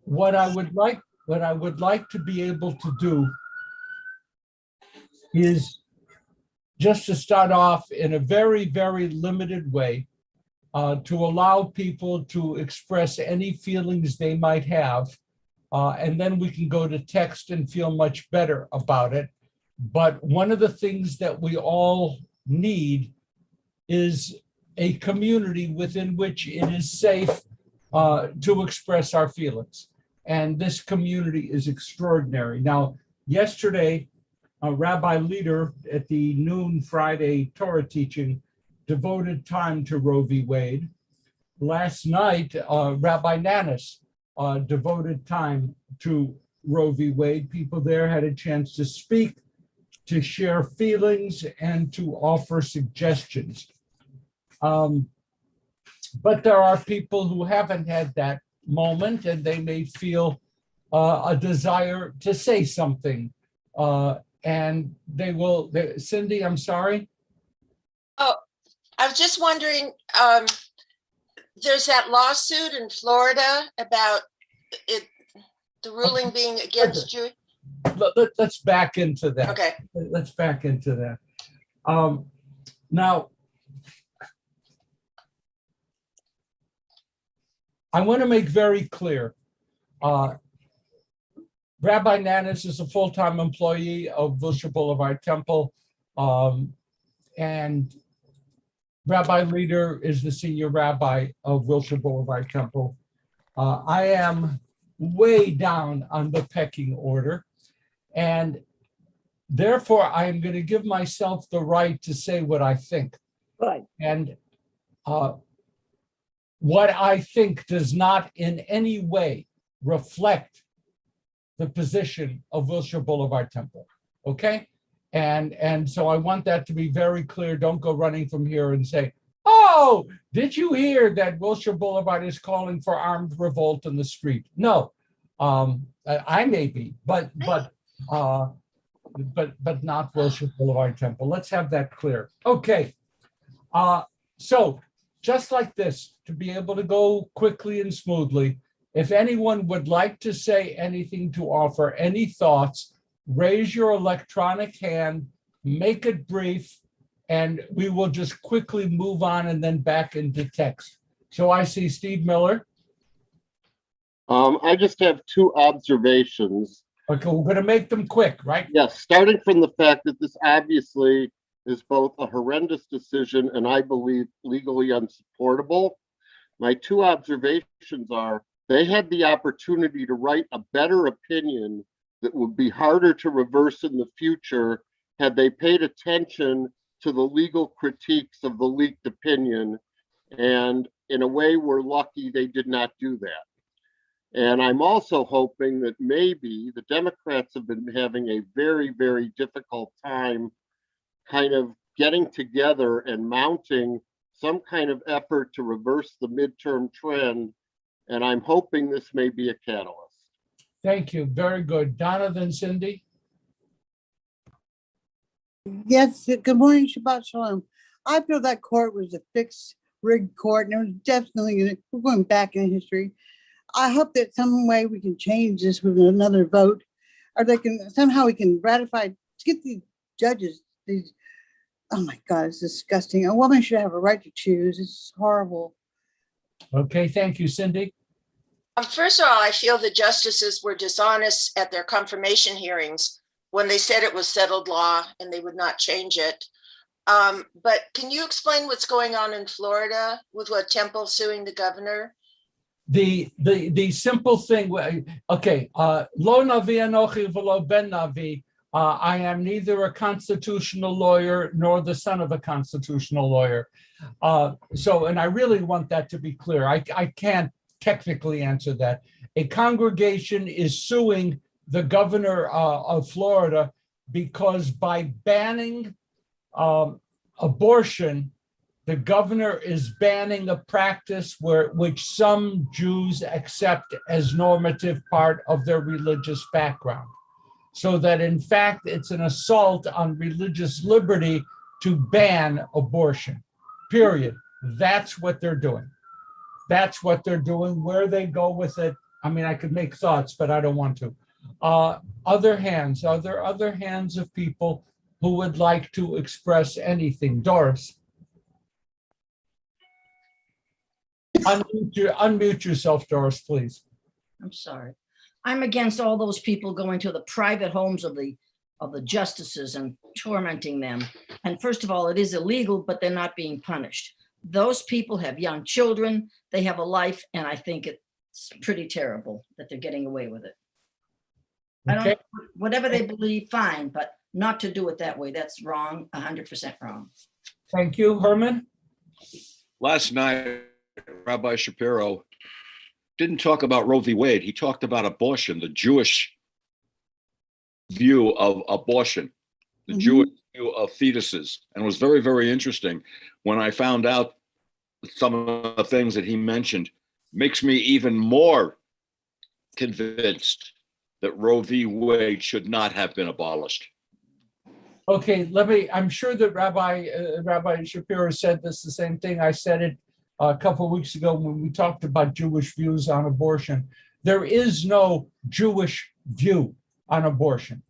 what I would like to be able to do is just to start off in a very, very limited way, to allow people to express any feelings they might have. And then we can go to text and feel much better about it. But one of the things that we all need is a community within which it is safe to express our feelings. And this community is extraordinary. Now, yesterday, a rabbi leader at the noon Friday Torah teaching devoted time to Roe v. Wade. Last night, Rabbi Nanis devoted time to Roe v. Wade. People there had a chance to speak, to share feelings, and to offer suggestions. But there are people who haven't had that moment, and they may feel a desire to say something. And they will, Cindy, I'm sorry. Oh, I was just wondering, there's that lawsuit in Florida about it, the ruling being against Jew. Let's back into that. Okay. Let's back into that. Now, I want to make very clear, Rabbi Nanis is a full-time employee of Wilshire Boulevard Temple, and Rabbi Leader is the senior rabbi of Wilshire Boulevard Temple. I am way down on the pecking order, and therefore I am going to give myself the right to say what I think. Right. And what I think does not in any way reflect the position of Wilshire Boulevard Temple, okay? And so I want that to be very clear. Don't go running from here and say, oh, did you hear that Wilshire Boulevard is calling for armed revolt in the street? No, I may be, but not Wilshire Boulevard Temple. Let's have that clear. Okay, so just like this, to be able to go quickly and smoothly, if anyone would like to say anything, to offer any thoughts, raise your electronic hand, make it brief, and we will just quickly move on and then back into text. So I see Steve Miller. I just have two observations. Okay, we're going to make them quick, right? Yes, starting from the fact that this obviously is both a horrendous decision and I believe legally unsupportable. My two observations are, they had the opportunity to write a better opinion that would be harder to reverse in the future had they paid attention to the legal critiques of the leaked opinion. And in a way, we're lucky they did not do that. And I'm also hoping that maybe the Democrats have been having a very, very difficult time kind of getting together and mounting some kind of effort to reverse the midterm trend. And I'm hoping this may be a catalyst. Thank you. Very good. Donna, then Cindy. Yes, good morning, Shabbat Shalom. I feel that court was a fixed, rigged court, and it was definitely, we're going back in history. I hope that some way we can change this with another vote, or they can, somehow we can ratify, to get these judges, these, oh my God, it's disgusting. A woman should have a right to choose. It's horrible. Okay, thank you, Cindy. First of all, I feel the justices were dishonest at their confirmation hearings when they said it was settled law and they would not change it. But can you explain what's going on in Florida with what Temple suing the governor? The simple thing, okay, lo navi anochi v'lo ben navi. I am neither a constitutional lawyer nor the son of a constitutional lawyer. And I really want that to be clear. I can't technically answer that. A congregation is suing the governor of Florida because by banning abortion, the governor is banning a practice which some Jews accept as normative part of their religious background. So that in fact, it's an assault on religious liberty to ban abortion, period. That's what they're doing. That's what they're doing. Where they go with it, I mean, I could make thoughts, but I don't want to. Other hands, are there other hands of people who would like to express anything? Doris? Unmute yourself, Doris, please. I'm sorry. I'm against all those people going to the private homes of the justices and tormenting them. And first of all, it is illegal, but they're not being punished. Those people have young children, they have a life, and I think it's pretty terrible that they're getting away with it. I don't, whatever they believe, fine, but not to do it that way. That's wrong, 100% wrong. Thank you. Herman? Last night, Rabbi Shapiro didn't talk about Roe v. Wade. He talked about abortion, the Jewish view of abortion, the Jewish view of fetuses. And it was very, very interesting when I found out some of the things that he mentioned. Makes me even more convinced that Roe v. Wade should not have been abolished. Okay, I'm sure that Rabbi Shapiro said the same thing. I said it a couple of weeks ago when we talked about Jewish views on abortion. There is no Jewish view on abortion.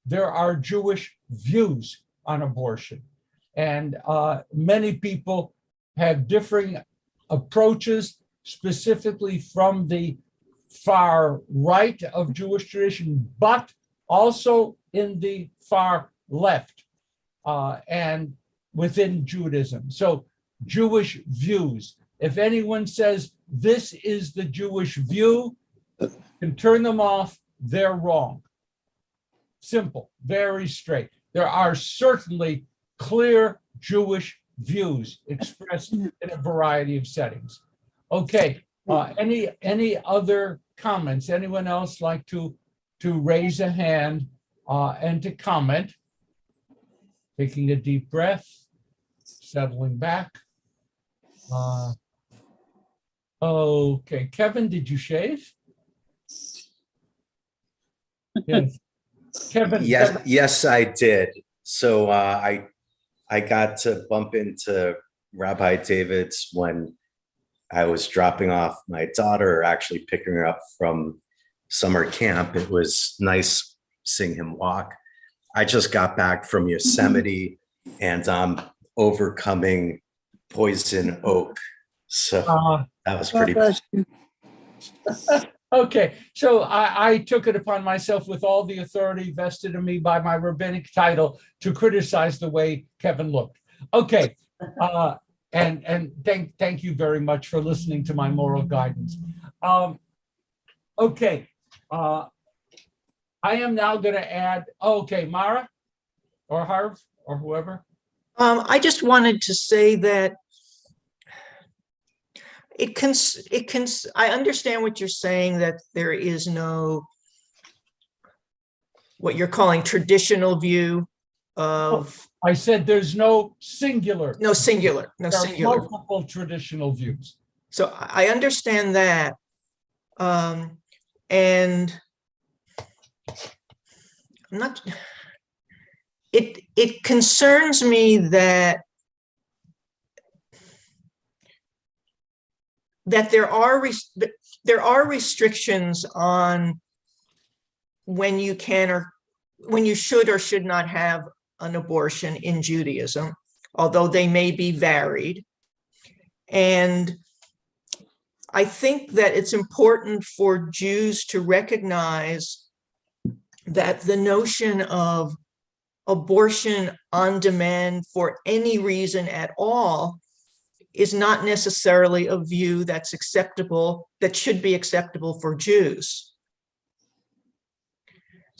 There are Jewish views on abortion. And many people have differing approaches, specifically from the far right of Jewish tradition, but also in the far left and within Judaism. So Jewish views. If anyone says this is the Jewish view, can turn them off, they're wrong. Simple, very straight. There are certainly clear Jewish views expressed in a variety of settings. Okay, any other comments? Anyone else like to raise a hand and to comment? Taking a deep breath, settling back. Okay, Kevin, did you shave? Yes. Kevin. Yes, I did. So I got to bump into Rabbi Davids when I was dropping off my daughter, or actually picking her up from summer camp. It was nice seeing him walk. I just got back from Yosemite and I'm overcoming poison oak. So that was pretty bad. Okay, so I took it upon myself, with all the authority vested in me by my rabbinic title, to criticize the way Kevin looked. Okay, and thank you very much for listening to my moral guidance. Okay, I am now going to add. Okay, Mara or Harv or whoever. I just wanted to say that I understand what you're saying, that there is no, what you're calling traditional view of. I said there's no singular. No singular. There are multiple traditional views. So I understand that. And I'm not, it concerns me that there are restrictions on when you can or when you should or should not have an abortion in Judaism, although they may be varied. And I think that it's important for Jews to recognize that the notion of abortion on demand for any reason at all is not necessarily a view that's acceptable, that should be acceptable for Jews.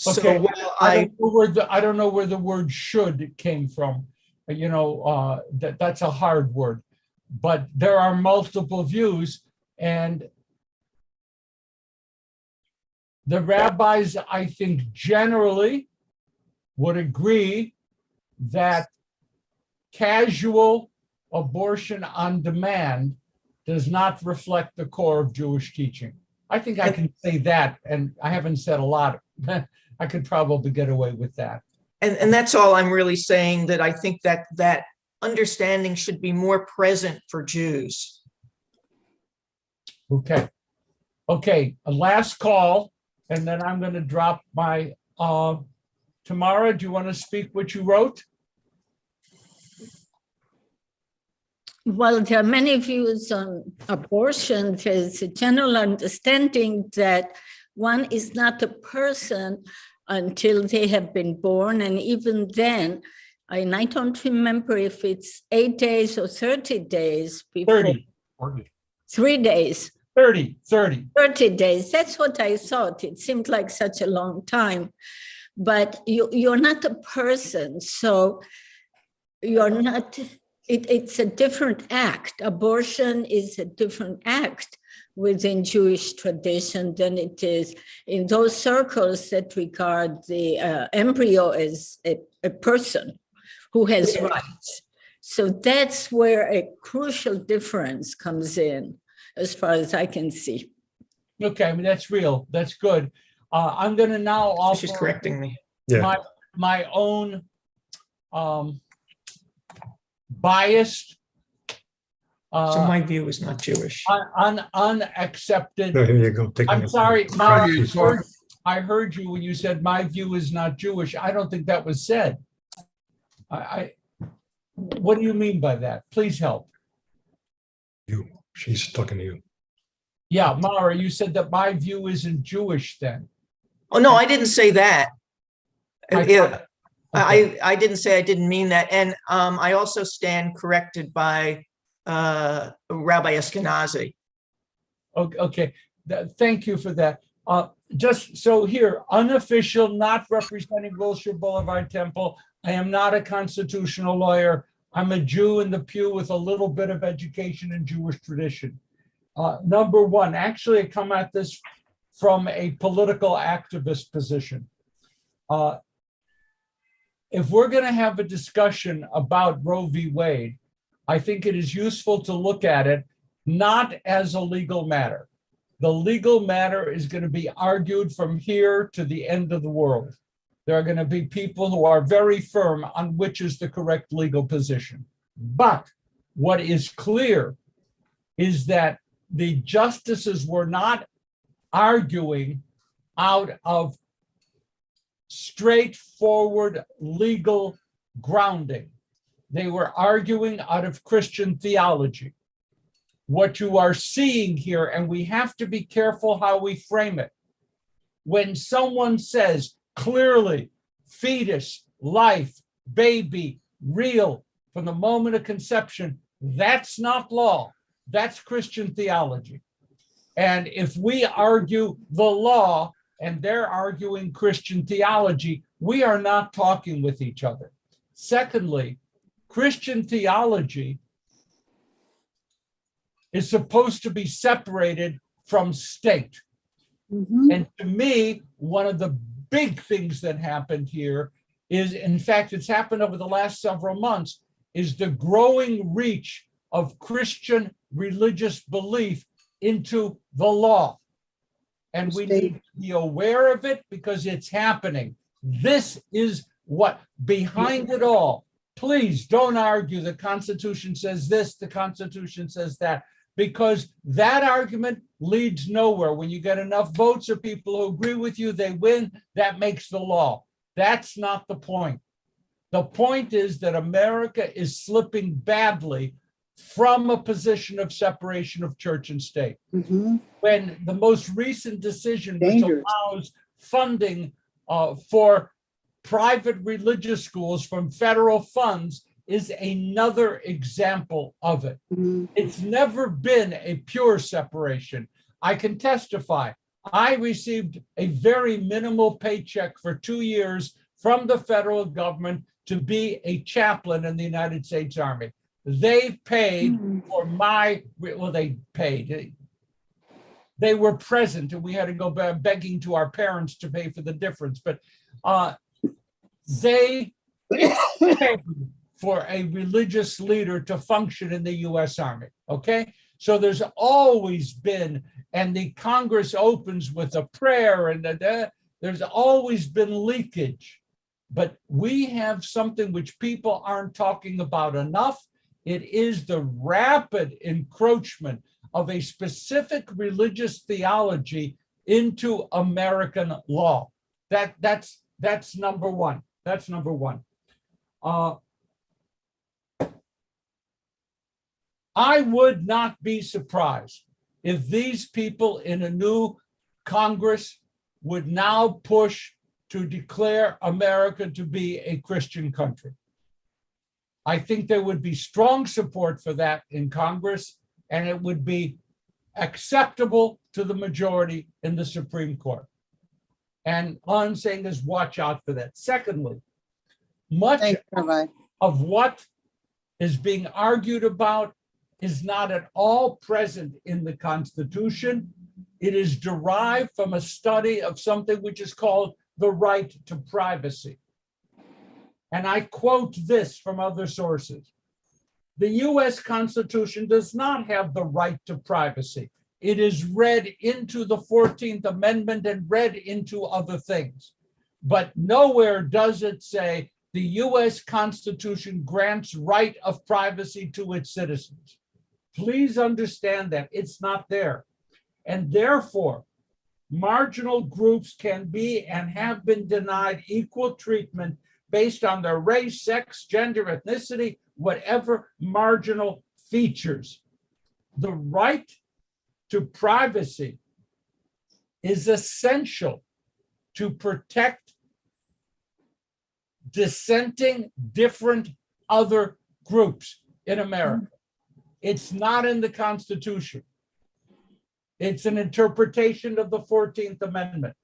Okay, So while I don't know where the word "should" came from. You know, that's a hard word, but there are multiple views, and the rabbis, I think, generally would agree that casual abortion on demand does not reflect the core of Jewish teaching. I think I can say that, and I haven't said a lot. I could probably get away with that. And that's all I'm really saying, that I think that that understanding should be more present for Jews. Okay. Okay, a last call, and then I'm going to drop my, Tamara, do you want to speak what you wrote? Well, there are many views on abortion. There's a general understanding that one is not a person until they have been born. And even then, and I don't remember if it's 8 days or 30 days before. 30. 3 days. 30. 30 days. That's what I thought. It seemed like such a long time. But you're not a person. So you're not, it's a different act. Abortion is a different act within Jewish tradition than it is in those circles that regard the embryo as a person who has rights. So that's where a crucial difference comes in, as far as I can see. Okay, I mean, that's real. That's good. I'm going to now offer She's correcting me. my own biased, So my view is not Jewish. unaccepted. No, here you go. Take I'm it. sorry, Mara, Sorry. I heard you when you said my view is not Jewish. I don't think that was said. What do you mean by that? Please help. You. She's talking to you. Yeah, Mara, you said that my view isn't Jewish then. Oh, no, I didn't say that. I I didn't say I didn't mean that. And I also stand corrected by Rabbi Ashkenazi. Okay, thank you for that. Just so here, unofficial, not representing Wilshire Boulevard Temple. I am not a constitutional lawyer. I'm a Jew in the pew with a little bit of education in Jewish tradition. Number one, actually, I come at this from a political activist position. If we're going to have a discussion about Roe v. Wade, I think it is useful to look at it not as a legal matter. The legal matter is going to be argued from here to the end of the world. There are going to be people who are very firm on which is the correct legal position. But what is clear is that the justices were not arguing out of straightforward legal grounding. They were arguing out of Christian theology. What you are seeing here, and we have to be careful how we frame it. When someone says clearly, fetus, life, baby, real, from the moment of conception, that's not law. That's Christian theology. And if we argue the law and they're arguing Christian theology, we are not talking with each other. Secondly, Christian theology is supposed to be separated from state. Mhm. And to me, one of the big things that happened here is, in fact, it's happened over the last several months, is the growing reach of Christian religious belief into the law. And we need to be aware of it because it's happening. This is what behind it all. Please don't argue the Constitution says this, the Constitution says that, because that argument leads nowhere. When you get enough votes or people who agree with you, they win, that makes the law. That's not the point. The point is that America is slipping badly from a position of separation of church and state. Mhm. When the most recent decision, which Dangerous. allows funding for private religious schools from federal funds, is another example of it. Mhm. It's never been a pure separation. I can testify. I received a very minimal paycheck for 2 years from the federal government to be a chaplain in the United States Army. They paid for they paid. They were present, and we had to go begging to our parents to pay for the difference. But they paid for a religious leader to function in the U.S. Army. Okay, so there's always been, and the Congress opens with a prayer, and there's always been leakage. But we have something which people aren't talking about enough. It is the rapid encroachment of a specific religious theology into American law. That's number one. That's number one. I would not be surprised if these people in a new Congress would now push to declare America to be a Christian country. I think there would be strong support for that in Congress, and it would be acceptable to the majority in the Supreme Court. And all I'm saying is watch out for that. Secondly, much Thanks, Rabbi. of what is being argued about is not at all present in the Constitution. It is derived from a study of something which is called the right to privacy. And I quote this from other sources. The US Constitution does not have the right to privacy. It is read into the 14th Amendment and read into other things. But nowhere does it say the US Constitution grants right of privacy to its citizens. Please understand that it's not there. And therefore, marginal groups can be and have been denied equal treatment based on their race, sex, gender, ethnicity, whatever marginal features. The right to privacy is essential to protect dissenting, different other groups in America. It's not in the Constitution. It's an interpretation of the 14th Amendment.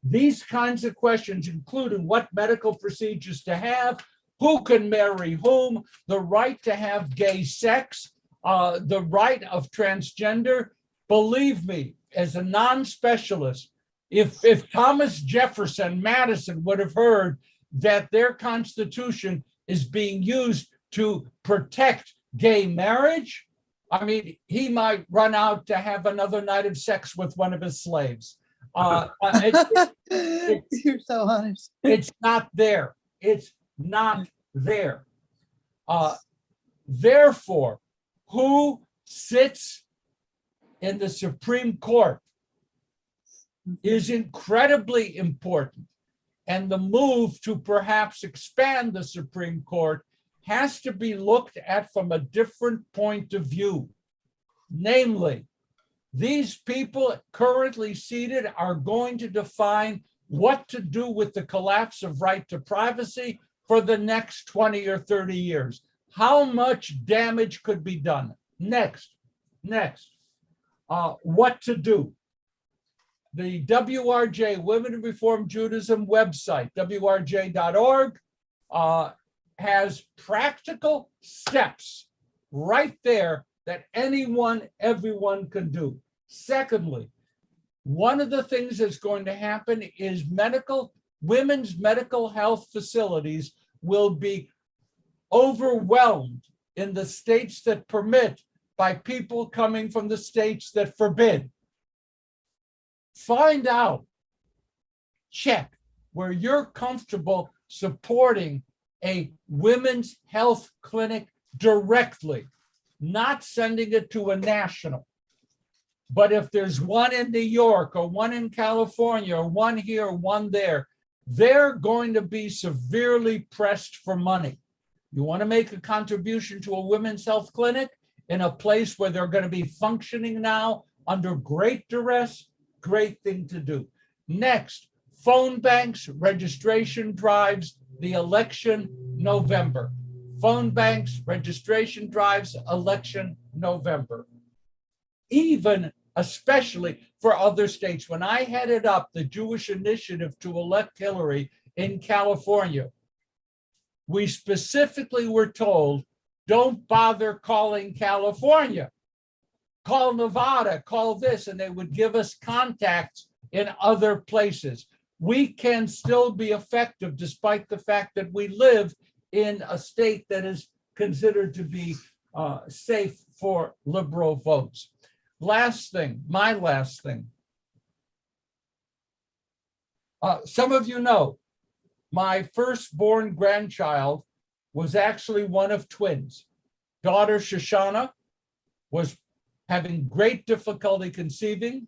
These kinds of questions, including what medical procedures to have, who can marry whom, the right to have gay sex, the right of transgender. Believe me, as a non-specialist, if Thomas Jefferson, Madison would have heard that their Constitution is being used to protect gay marriage, I mean, he might run out to have another night of sex with one of his slaves. You're so honest. It's not there. It's not there. Therefore, who sits in the Supreme Court is incredibly important. And the move to perhaps expand the Supreme Court has to be looked at from a different point of view. Namely, these people currently seated are going to define what to do with the collapse of right to privacy for the next 20 or 30 years. How much damage could be done? Next, what to do? The WRJ, Women in Reform Judaism website, wrj.org, has practical steps right there that everyone can do. Secondly, one of the things that's going to happen is women's medical health facilities will be overwhelmed in the states that permit by people coming from the states that forbid. Find out, check where you're comfortable supporting a women's health clinic directly, not sending it to a national. But if there's one in New York or one in California or one here, one there, they're going to be severely pressed for money. You want to make a contribution to a women's health clinic in a place where they're going to be functioning now under great duress, great thing to do. Next, phone banks, registration drives, the election, November. Phone banks, registration drives, election, November. Especially for other states. When I headed up the Jewish initiative to elect Hillary in California, we specifically were told, don't bother calling California. Call Nevada, call this, and they would give us contacts in other places. We can still be effective despite the fact that we live in a state that is considered to be safe for liberal votes. My last thing. Some of you know, my firstborn grandchild was actually one of twins. Daughter Shoshana was having great difficulty conceiving.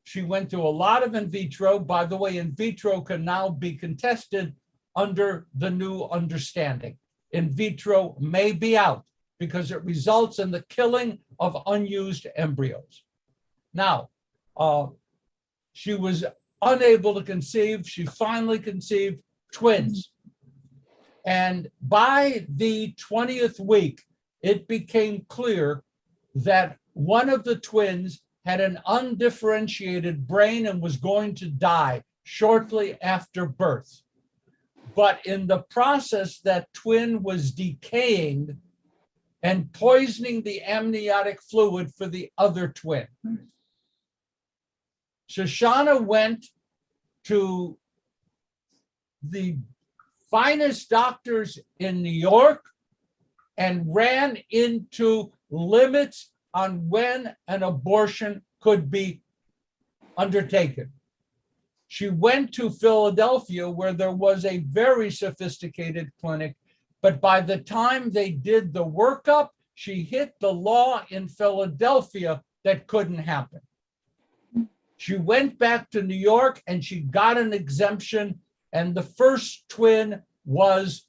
She went through a lot of in vitro. By the way, in vitro can now be contested under the new understanding. In vitro may be out because it results in the killing of unused embryos. Now, she was unable to conceive. She finally conceived twins. And by the 20th week, it became clear that one of the twins had an undifferentiated brain and was going to die shortly after birth. But in the process, that twin was decaying and poisoning the amniotic fluid for the other twin. Shoshana went to the finest doctors in New York and ran into limits on when an abortion could be undertaken. She went to Philadelphia, where there was a very sophisticated clinic, but by the time they did the workup, she hit the law in Philadelphia that couldn't happen. She went back to New York and she got an exemption, and the first twin was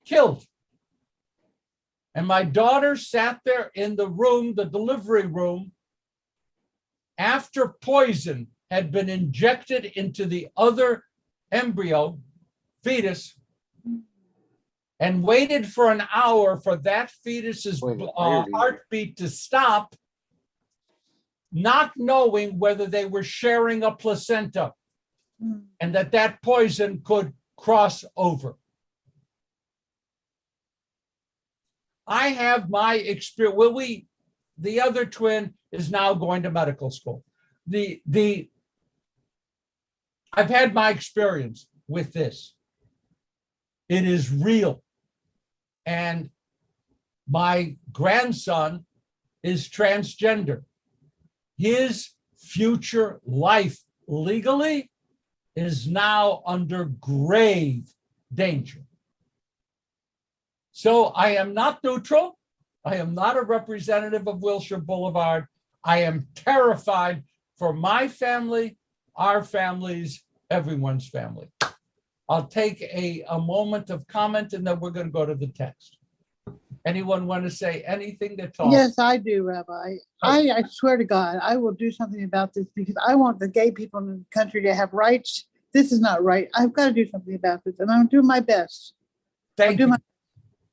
killed. And my daughter sat there in the room, the delivery room, after poison had been injected into the other embryo, fetus, and waited for an hour for that fetus's heartbeat to stop, not knowing whether they were sharing a placenta and that poison could cross over. I have my experience. Well, the other twin is now going to medical school. I've had my experience with this. It is real. And my grandson is transgender. His future life legally is now under grave danger. So I am not neutral. I am not a representative of Wilshire Boulevard. I am terrified for my family, our families, everyone's family. I'll take a moment of comment and then we're going to go to the text. Anyone want to say anything to talk? Yes, I do, Rabbi. I swear to God, I will do something about this because I want the gay people in the country to have rights. This is not right. I've got to do something about this, and I'm doing my best. Thank you.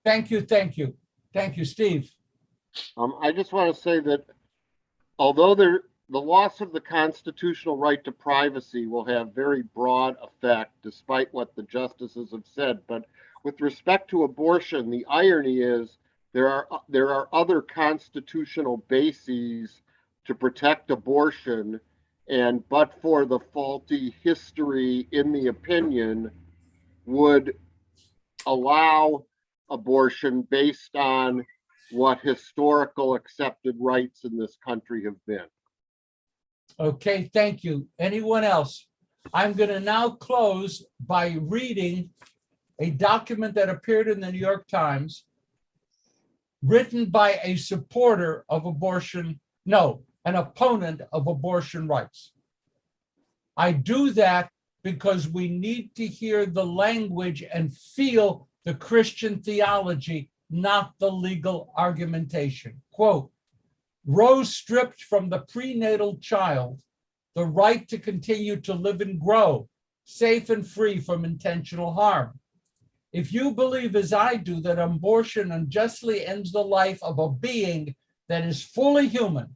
Thank you. Thank you. Thank you, Steve. I just want to say that although the loss of the constitutional right to privacy will have very broad effect, despite what the justices have said, but with respect to abortion, the irony is there are other constitutional bases to protect abortion, and but for the faulty history in the opinion would allow abortion based on what historical accepted rights in this country have been. Okay, thank you. Anyone else? I'm going to now close by reading a document that appeared in the New York Times, written by a supporter of abortion, no, an opponent of abortion rights. I do that because we need to hear the language and feel the Christian theology, not the legal argumentation. Quote, Roe stripped from the prenatal child the right to continue to live and grow, safe and free from intentional harm. If you believe, as I do, that abortion unjustly ends the life of a being that is fully human,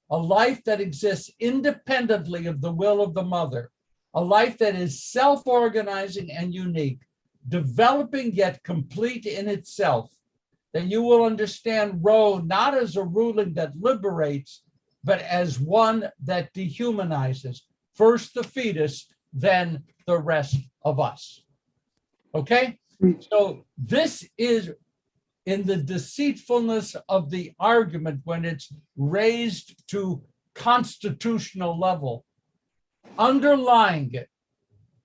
a life that exists independently of the will of the mother, a life that is self-organizing and unique, developing yet complete in itself, then you will understand Roe not as a ruling that liberates, but as one that dehumanizes, first the fetus, then the rest of us. Okay? So this is in the deceitfulness of the argument when it's raised to constitutional level. Underlying it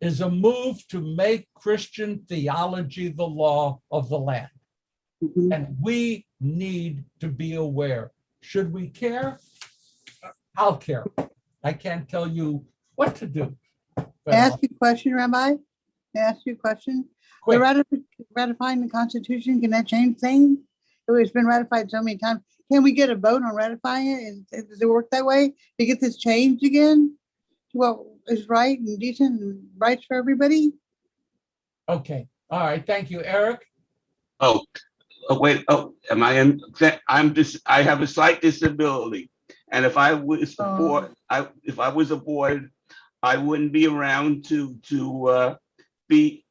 is a move to make Christian theology the law of the land. And we need to be aware. Should we care? I'll care. I can't tell you what to do. But May I ask you a question, Rabbi? May I ask you a question? The quick, ratifying the Constitution, can that change things? It's been ratified so many times. Can we get a vote on ratifying it? Does it work that way to get this changed again? To what is right and decent and rights for everybody? okay. All right. Thank you, Eric. Oh, wait, am I in? I have a slight disability. And if I was if I was a boy, I wouldn't be around to be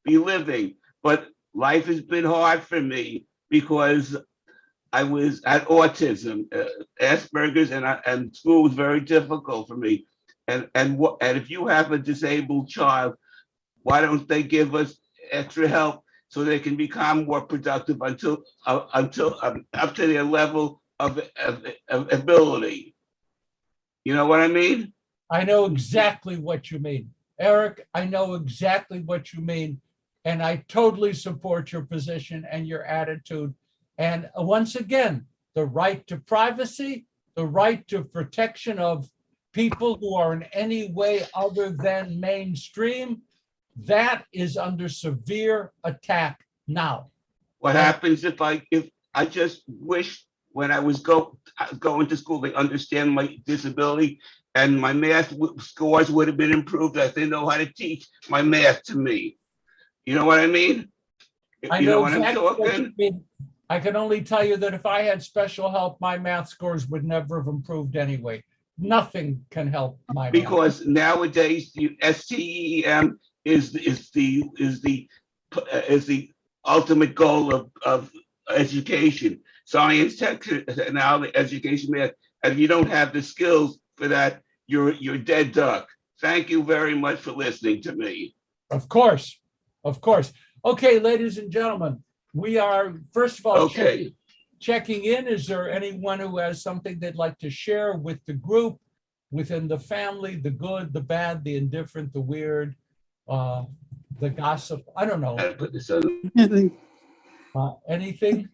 living. But life has been hard for me because I was at autism, Asperger's, and school was very difficult for me. And if you have a disabled child, why don't they give us extra help so they can become more productive until up to their level of ability? You know what I mean? I know exactly what you mean. Eric, I know exactly what you mean. And I totally support your position and your attitude. And once again, the right to privacy, the right to protection of people who are in any way other than mainstream, that is under severe attack now. What happens if I just wish when I was going to school, they understand my disability and my math scores would have been improved as they know how to teach my math to me. You know what I mean? I You know what exactly I'm what you talking? mean. I can only tell you that if I had special help, my math scores would never have improved anyway. Nothing can help my math. Because nowadays the STEM is the ultimate goal of education, science, tech, now the education, math. And if you don't have the skills for that, you're dead duck. Thank you very much for listening to me. Of course, of course. Okay, ladies and gentlemen, we are, first of all, Okay. checking in. Is there anyone who has something they'd like to share with the group, within the family, the good, the bad, the indifferent, the weird, the gossip? I don't know. I put this on. Anything?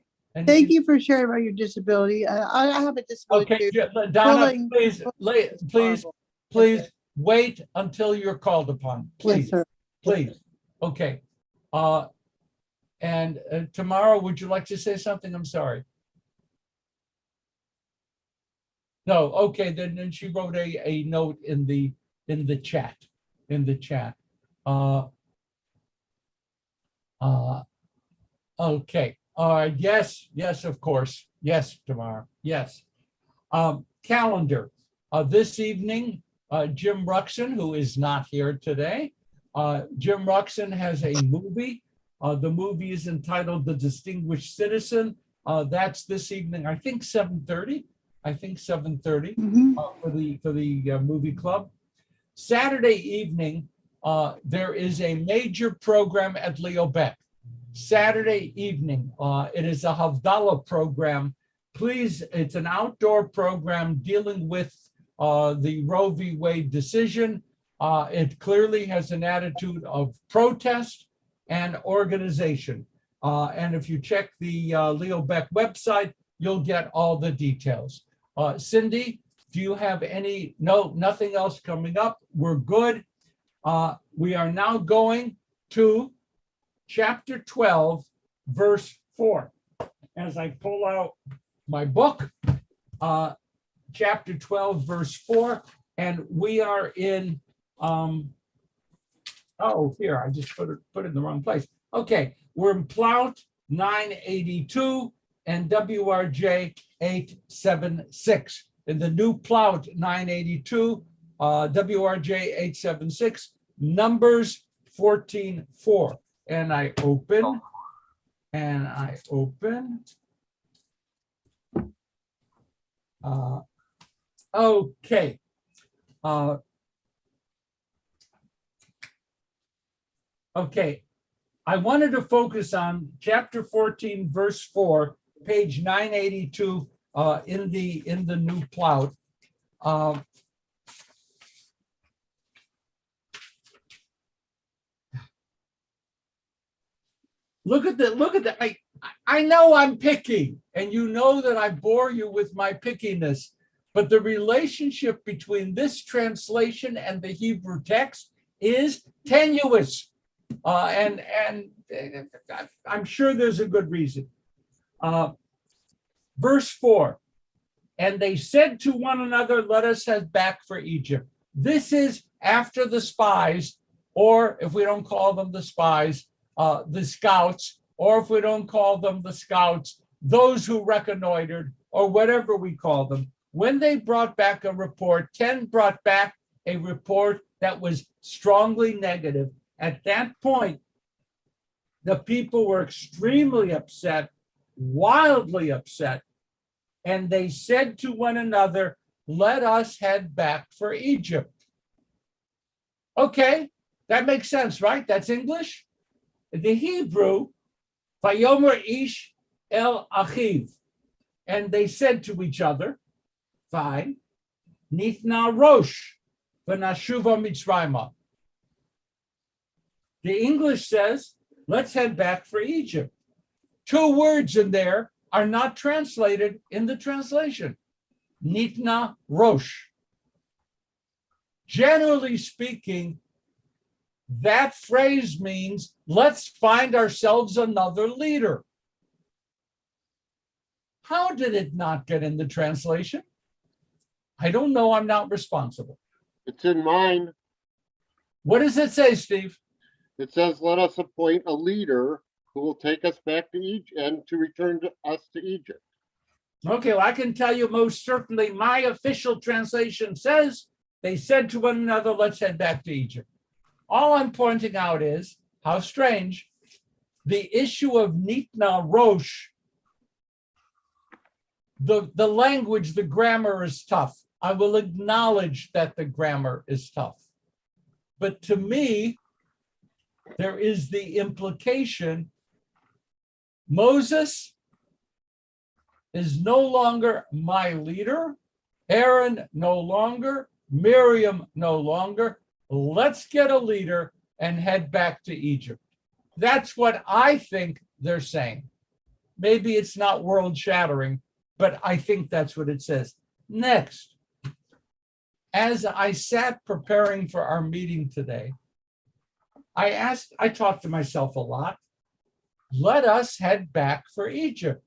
Thank you for sharing about your disability. I have a disability Okay, too. Donna, Feeling- please wait until you're called upon. Yes, Please, sir. please. Okay. And tomorrow, would you like to say something? I'm sorry. No, okay, then she wrote a note in the chat, okay, yes, of course, yes, tomorrow, yes. Calendar, this evening, Jim Ruxin, who is not here today, Jim Ruxin has a movie. The movie is entitled The Distinguished Citizen. That's this evening, I think 7:30. For the movie club. Saturday evening, there is a major program at Leo Beck. Saturday evening, it is a Havdalah program. Please, it's an outdoor program dealing with the Roe v. Wade decision. It clearly has an attitude of protest and organization. And if you check the Leo Beck website, you'll get all the details. Cindy, do you have any? No, nothing else coming up. We're good. We are now going to chapter 12, verse 4. As I pull out my book, chapter 12, verse 4, and we are in, here, I just put it in the wrong place. Okay, we're in Plout 982 and WRJ 876. In the new Plout 982, WRJ 876, Numbers 14:4. And I open. Okay. Okay. I wanted to focus on chapter 14, verse 4, page 982 in the new Plout. Look at that. I know I'm picky, and you know that I bore you with my pickiness, but the relationship between this translation and the Hebrew text is tenuous. And I'm sure there's a good reason. Verse 4, and they said to one another, let us head back for Egypt. This is after the spies, or if we don't call them the spies, the scouts, or if we don't call them the scouts, those who reconnoitered, or whatever we call them. When they brought back a report, 10 brought back a report that was strongly negative. At that point, the people were extremely upset, wildly upset, and they said to one another, let us head back for Egypt. Okay, that makes sense, right? That's English. The Hebrew, Vayomer ish el achiv, and they said to each other, fine, nitna rosh v'nashuva mitzrayma. The English says, let's head back for Egypt. 2 words in there are not translated in the translation. Nitna rosh. Generally speaking, that phrase means let's find ourselves another leader. How did it not get in the translation? I don't know. I'm not responsible. It's in mine. What does it say, Steve? It says, let us appoint a leader who will take us back to Egypt and to return us to Egypt. Okay, well, I can tell you most certainly my official translation says they said to one another, let's head back to Egypt. All I'm pointing out is how strange the issue of Nitna Rosh, the language, the grammar is tough. I will acknowledge that the grammar is tough. But to me, there is the implication Moses is no longer my leader, Aaron no longer, Miriam no longer. Let's get a leader and head back to Egypt. That's what I think they're saying. Maybe it's not world-shattering, but I think that's what it says. Next, as I sat preparing for our meeting today, I talked to myself a lot. Let us head back for Egypt.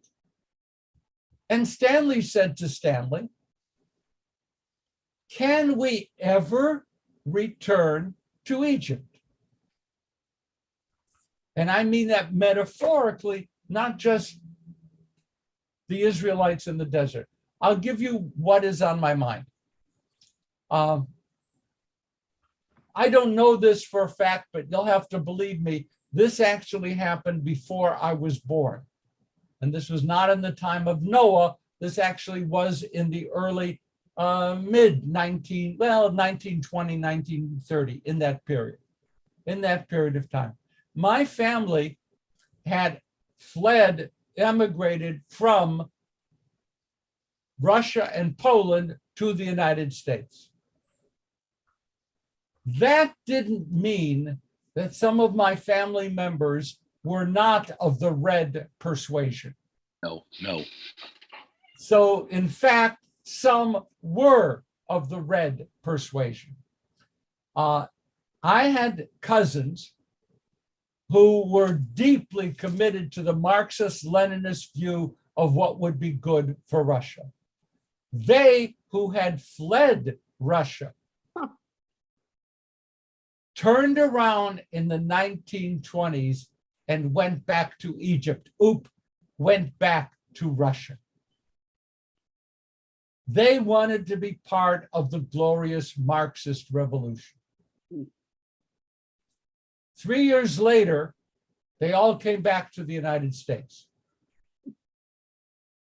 And Stanley said to Stanley, can we ever return to Egypt? And I mean that metaphorically, not just the Israelites in the desert. I'll give you what is on my mind. I don't know this for a fact, but you'll have to believe me. This actually happened before I was born. And this was not in the time of Noah. This actually was in the early mid-1920, 1930, in that period of time. My family had emigrated from Russia and Poland to the United States. That didn't mean that some of my family members were not of the red persuasion. No. So, in fact, some were of the red persuasion. I had cousins who were deeply committed to the Marxist-Leninist view of what would be good for Russia. They who had fled Russia turned around in the 1920s and went back to Egypt. Went back to Russia. They wanted to be part of the glorious Marxist revolution. 3 years later, they all came back to the United States.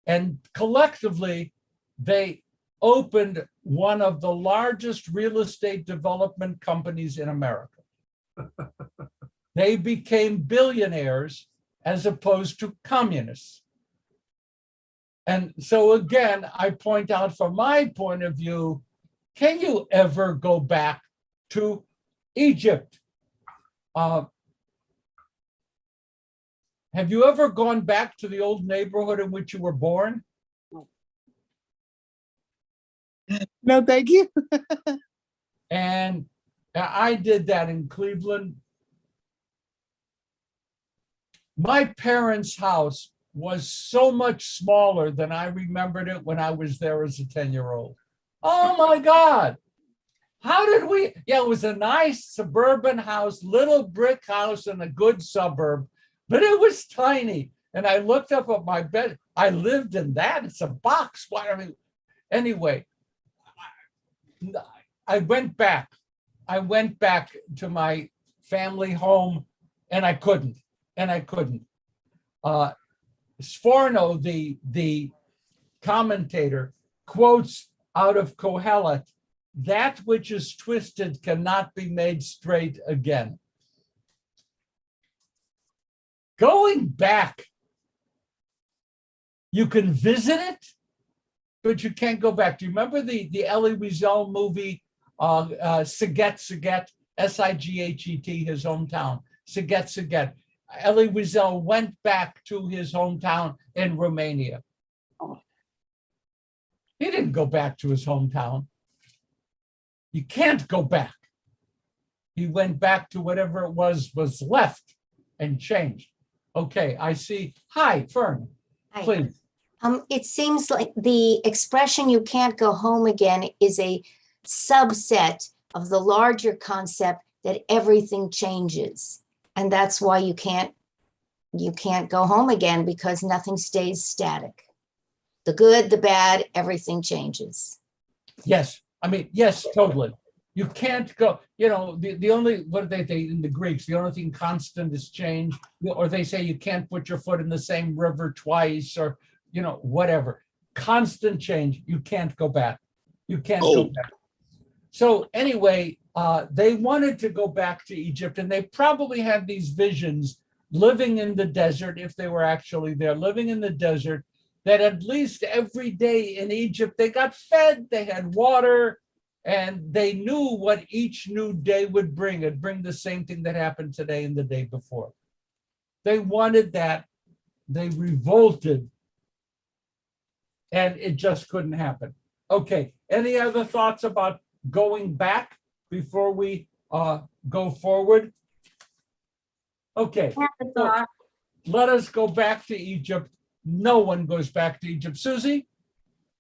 And collectively, they opened one of the largest real estate development companies in America. They became billionaires as opposed to communists. And so again, I point out from my point of view, can you ever go back to Egypt? Have you ever gone back to the old neighborhood in which you were born? No, thank you. And I did that in Cleveland. My parents' house was so much smaller than I remembered it when I was there as a 10-year-old. Oh my God. How did we? Yeah, it was a nice suburban house, little brick house in a good suburb, but it was tiny. And I looked up at my bed. I lived in that. It's a box. Why? I mean, anyway, I went back. I went back to my family home, and I couldn't. Sforno, the commentator, quotes out of Kohelet, "That which is twisted cannot be made straight again." Going back, you can visit it, but you can't go back. Do you remember the Elie Wiesel movie, Siget, S-I-G-H-E-T, his hometown, Siget. Elie Wiesel went back to his hometown in Romania. He didn't go back to his hometown. You can't go back. He went back to whatever it was left and changed. Okay, I see. Hi, Fern, Hi. please. It seems like the expression "you can't go home again" is a subset of the larger concept that everything changes. And that's why you can't go home again, because nothing stays static. The good, the bad, everything changes. Yes, I mean, yes, totally. You can't go, the only, what do they in the Greeks, the only thing constant is change, or they say you can't put your foot in the same river twice, or, whatever. Constant change, you can't go back. You can't go back. So anyway, they wanted to go back to Egypt, and they probably had these visions living in the desert, if they were actually there, living in the desert, that at least every day in Egypt, they got fed, they had water, and they knew what each new day would bring. It'd bring the same thing that happened today and the day before. They wanted that. They revolted, and it just couldn't happen. Okay, any other thoughts about going back before we go forward? Okay, so let us go back to Egypt. No one goes back to Egypt. Susie?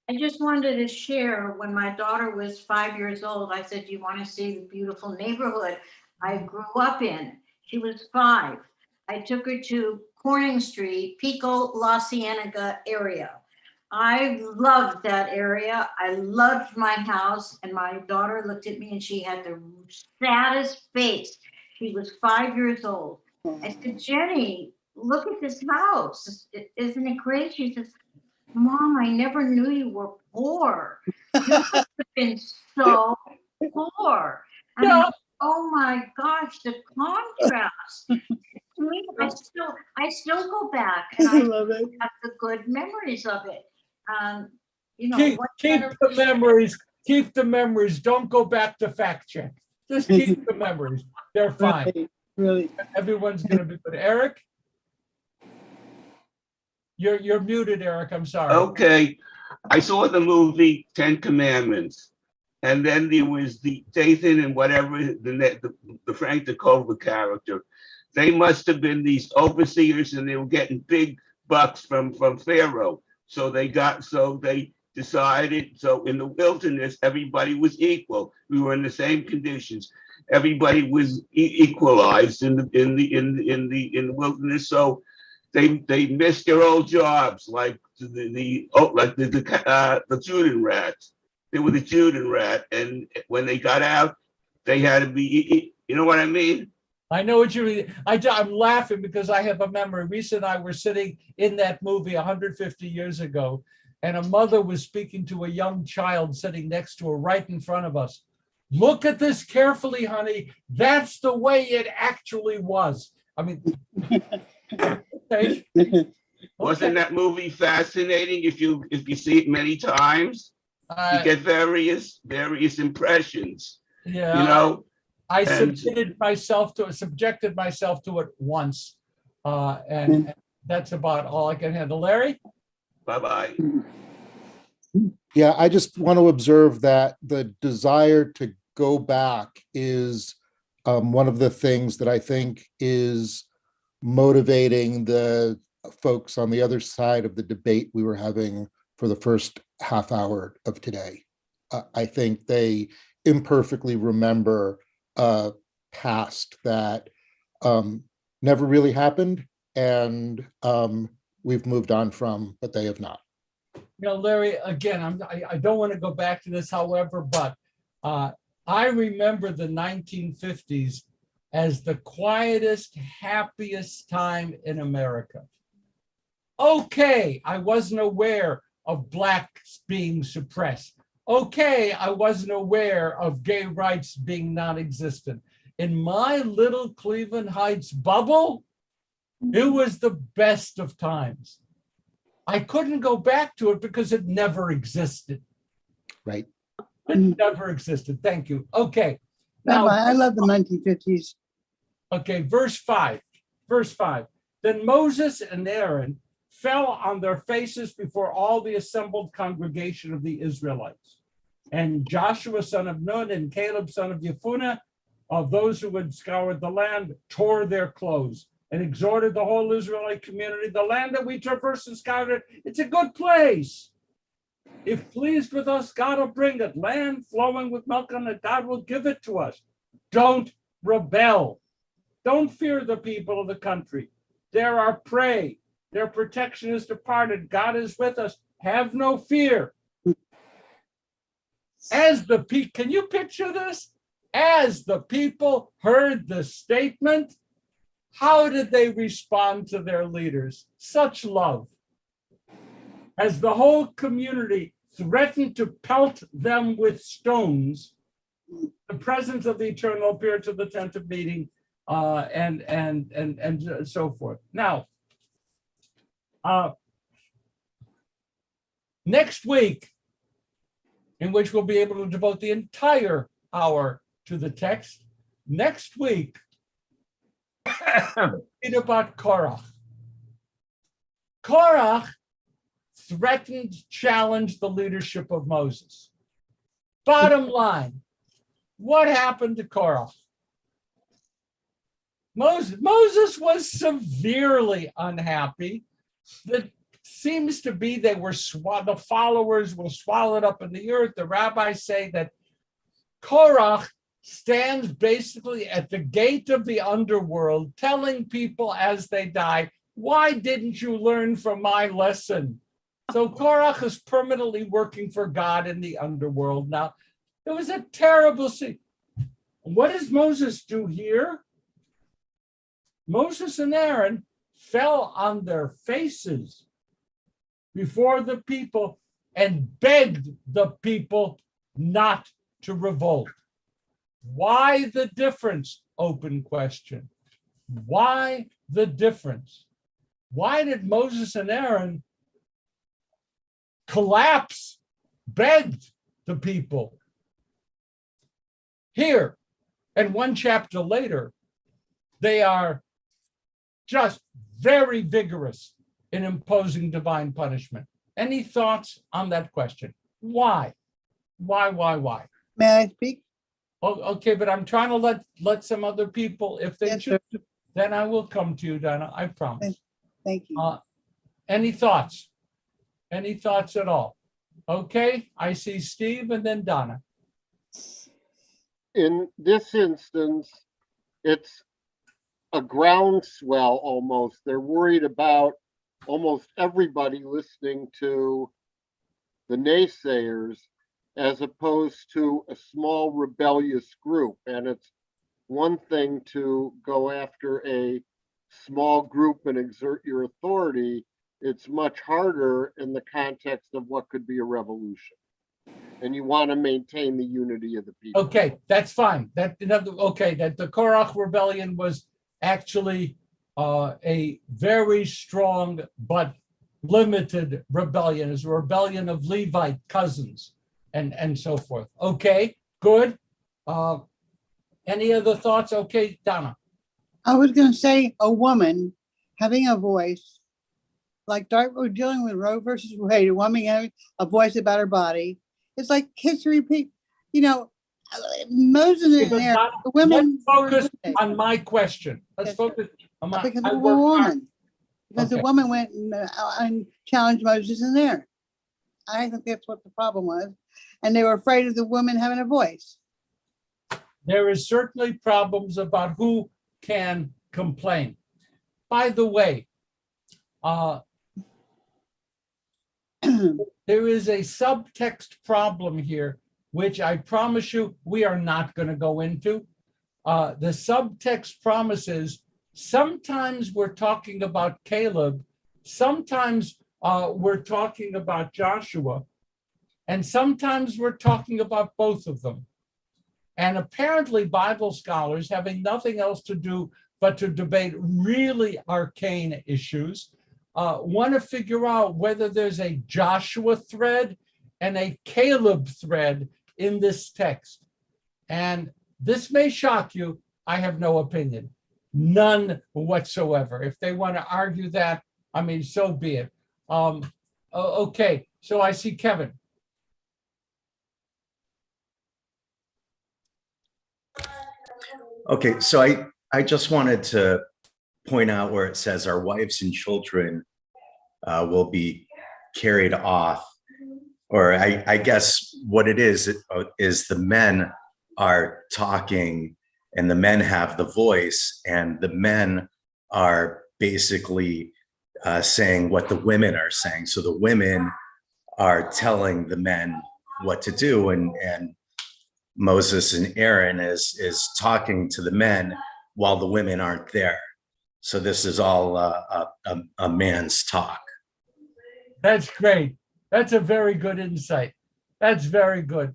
I just wanted to share, when my daughter was 5 years old, I said, "Do you want to see the beautiful neighborhood I grew up in?" She was 5. I took her to Corning Street, Pico, La Cienega area. I loved that area. I loved my house, and my daughter looked at me and she had the saddest face. She was 5 years old. I said, "Jenny, look at this house. Isn't it great?" She says, "Mom, I never knew you were poor. You must have been so poor." And I'm like, oh my gosh, the contrast. To me, I still go back, and I love it. have the good memories of it. Keep the memories. Keep the memories. Don't go back to fact check. Just keep the memories. They're fine. Really. Everyone's going to be good. Eric? You're muted, Eric. I'm sorry. Okay, I saw the movie 10 Commandments, and then there was the Dathan and whatever the Frank DeCova character. They must have been these overseers, and they were getting big bucks from Pharaoh. So they decided. So in the wilderness, everybody was equal. We were in the same conditions. Everybody was equalized in the wilderness. So they missed their old jobs, like the Judan rats. They were the Judan rat, and when they got out, they had to be. You know what I mean? I know what you mean. I'm laughing because I have a memory. Reese and I were sitting in that movie 150 years ago, and a mother was speaking to a young child sitting next to her right in front of us. "Look at this carefully, honey. That's the way it actually was." I mean, okay. Wasn't that movie fascinating? If you see it many times, you get various impressions. Yeah. I subjected myself to it once. And that's about all I can handle. Larry? Bye-bye. Yeah, I just want to observe that the desire to go back is one of the things that I think is motivating the folks on the other side of the debate we were having for the first half hour of today. I think they imperfectly remember past that never really happened, and we've moved on from, but they have not. You know, Larry, again, I don't want to go back to this, however, but I remember the 1950s as the quietest, happiest time in America. Okay, I wasn't aware of blacks being suppressed. Okay, I wasn't aware of gay rights being non-existent. In my little Cleveland Heights bubble, it was the best of times. I couldn't go back to it because it never existed. Right. It never existed. Thank you. Okay. Rabbi, I love the 1950s. Okay, verse 5. Verse 5. Then Moses and Aaron fell on their faces before all the assembled congregation of the Israelites. And Joshua, son of Nun, and Caleb, son of Jephunneh, of those who had scoured the land, tore their clothes and exhorted the whole Israelite community. The land that we traversed and scoured, it's a good place. If pleased with us, God will bring it. Land flowing with milk and honey, God will give it to us. Don't rebel. Don't fear the people of the country. They're our prey. Their protection is departed. God is with us. Have no fear. Can you picture this? As the people heard the statement, how did they respond to their leaders? Such love. As the whole community threatened to pelt them with stones, the presence of the Eternal appeared to the tent of meeting, and so forth. Now, next week, in which we'll be able to devote the entire hour to the text, next week, read about Korach. Korach threatened, challenged the leadership of Moses. Bottom line, what happened to Korach? Moses was severely unhappy. It seems to be the followers were swallowed up in the earth. The rabbis say that Korach stands basically at the gate of the underworld, telling people as they die, why didn't you learn from my lesson? So Korach is permanently working for God in the underworld. Now, it was a terrible scene. What does Moses do here? Moses and Aaron fell on their faces before the people and begged the people not to revolt. Why the difference? Open question. Why the difference? Why did Moses and Aaron collapse, begged the people? Here, and one chapter later, they are just very vigorous in imposing divine punishment. Any thoughts on that question? Why? Why? May I speak? Oh, okay, but I'm trying to let some other people, if they Yes, choose, sir. then I will come to you, Donna, I promise. Thank you. Any thoughts? Any thoughts at all? Okay, I see Steve and then Donna. In this instance, it's a groundswell almost. They're worried about almost everybody listening to the naysayers as opposed to a small rebellious group. And it's one thing to go after a small group and exert your authority. It's much harder in the context of what could be a revolution. And you want to maintain the unity of the people. Okay, that's fine. That the Korach rebellion was actually a very strong but limited rebellion. It's a rebellion of Levite cousins and so forth. Okay, good. Any other thoughts? Okay, Donna. I was going to say a woman having a voice, like we're dealing with Roe versus Wade, a woman having a voice about her body. It's like history, Moses and But Aaron, Donna, the women. let's focus on my question. Let's Yes, focus on my. because I of a work hard. woman. Because the Okay. woman went and challenged Moses and Aaron. I think that's what the problem was. And they were afraid of the woman having a voice. There is certainly problems about who can complain. By the way, there is a subtext problem here, which I promise you we are not going to go into. The subtext promises sometimes we're talking about Caleb, sometimes we're talking about Joshua, and sometimes we're talking about both of them. And apparently Bible scholars, having nothing else to do but to debate really arcane issues, want to figure out whether there's a Joshua thread and a Caleb thread in this text. And this may shock you. I have no opinion, none whatsoever. If they want to argue that, I mean, so be it. Okay, so I see Kevin. Okay, so I just wanted to point out where it says our wives and children will be carried off, or I guess what it is the men are talking and the men have the voice and the men are basically saying what the women are saying. So the women are telling the men what to do, and Moses and Aaron is talking to the men while the women aren't there. So this is all a man's talk. That's great. That's a very good insight. That's very good.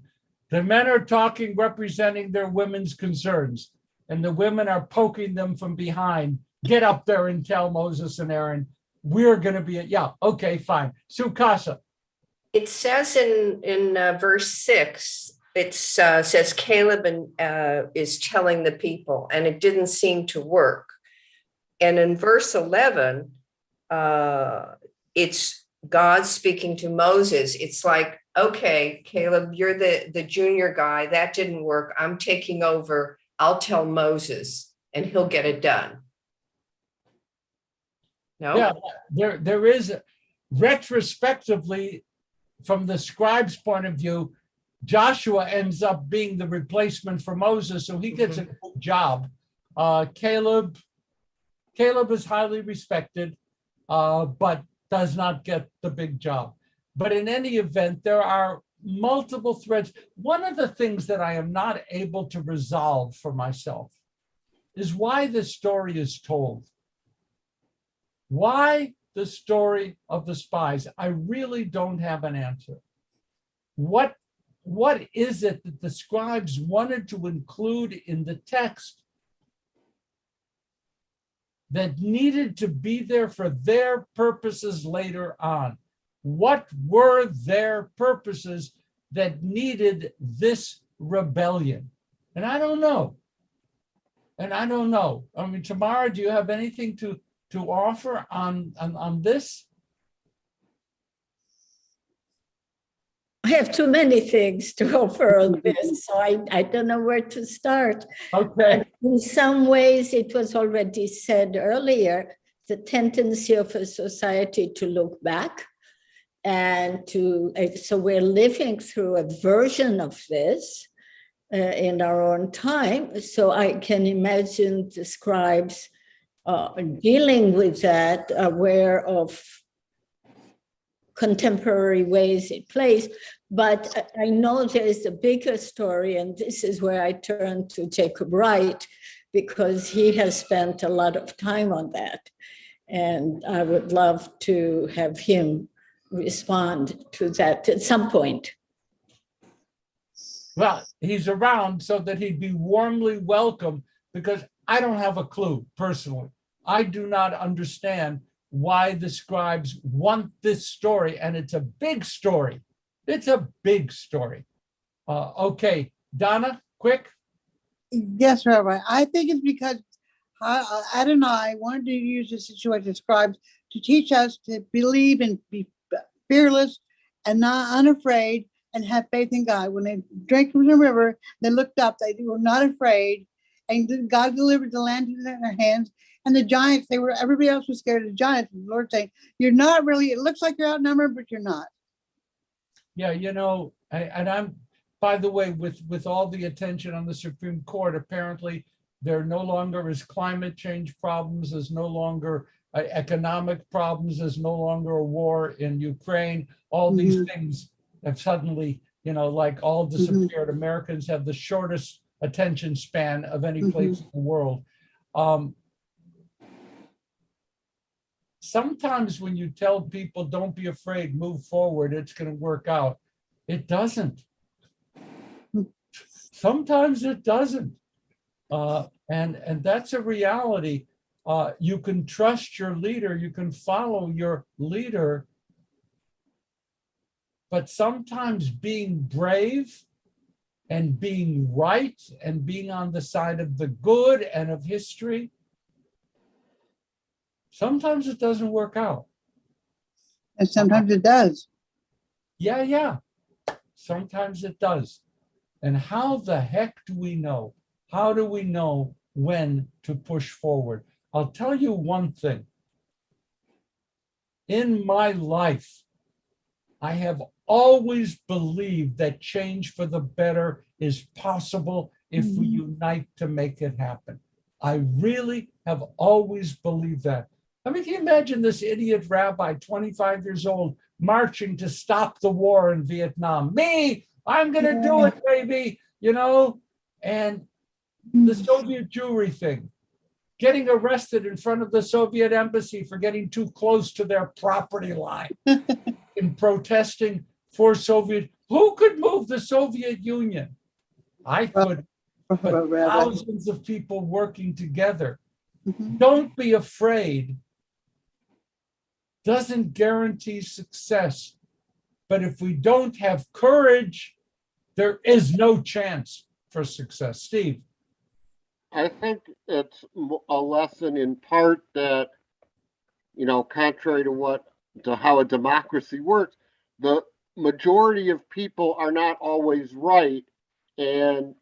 The men are talking, representing their women's concerns, and the women are poking them from behind. Get up there and tell Moses and Aaron, we're going to be, yeah, okay, fine. Sukasa. It says in verse 6, it says Caleb is telling the people, and it didn't seem to work. And in verse 11, it's God speaking to Moses. It's like, okay, Caleb, you're the junior guy. That didn't work. I'm taking over. I'll tell Moses and he'll get it done. No? Yeah, there is retrospectively, from the scribe's point of view, Joshua ends up being the replacement for Moses, so he gets a good job. Caleb is highly respected, but does not get the big job. But in any event, there are multiple threads. One of the things that I am not able to resolve for myself is why this story is told. Why the story of the spies? I really don't have an answer. What is it that the scribes wanted to include in the text that needed to be there for their purposes later on? What were their purposes that needed this rebellion? And I don't know. I mean, Tamara, do you have anything to offer on this? I have too many things to offer on this, so I don't know where to start. Okay. In some ways, it was already said earlier, the tendency of a society to look back and so we're living through a version of this in our own time. So I can imagine the scribes dealing with that, aware of contemporary ways it plays. But I know there is a bigger story, and this is where I turn to Jacob Wright, because he has spent a lot of time on that. And I would love to have him respond to that at some point. Well, he's around so that he'd be warmly welcome, because I don't have a clue personally. I do not understand why the scribes want this story, and it's a big story. It's a big story. Okay, Donna, quick. Yes, Rabbi. I think it's because Adonai wanted to use the situation of scribes to teach us to believe and be fearless and not unafraid and have faith in God. When they drank from the river, they looked up, they were not afraid, and God delivered the land into their hands. And the giants, everybody else was scared of the giants. And the Lord saying, you're not really, it looks like you're outnumbered, but you're not. Yeah, and I'm, by the way, with all the attention on the Supreme Court, apparently there no longer is climate change problems, there's no longer economic problems, there's no longer a war in Ukraine. All these things have suddenly, like all disappeared. Americans have the shortest attention span of any place in the world. Sometimes when you tell people, don't be afraid, move forward, it's going to work out. It doesn't. Sometimes it doesn't. And that's a reality. You can trust your leader, you can follow your leader, but sometimes being brave and being right and being on the side of the good and of history, sometimes it doesn't work out. And sometimes it does. Yeah. Sometimes it does. And how the heck do we know? How do we know when to push forward? I'll tell you one thing. In my life, I have always believed that change for the better is possible if we unite to make it happen. I really have always believed that. I mean, can you imagine this idiot rabbi, 25 years old, marching to stop the war in Vietnam? Me, I'm going to do it, baby, and the Soviet Jewry thing, getting arrested in front of the Soviet embassy for getting too close to their property line in protesting for Soviet. Who could move the Soviet Union? I could, but thousands of people working together. Don't be afraid. Doesn't guarantee success. But if we don't have courage, there is no chance for success. Steve. I think it's a lesson in part that, contrary to how a democracy works, the majority of people are not always right. And,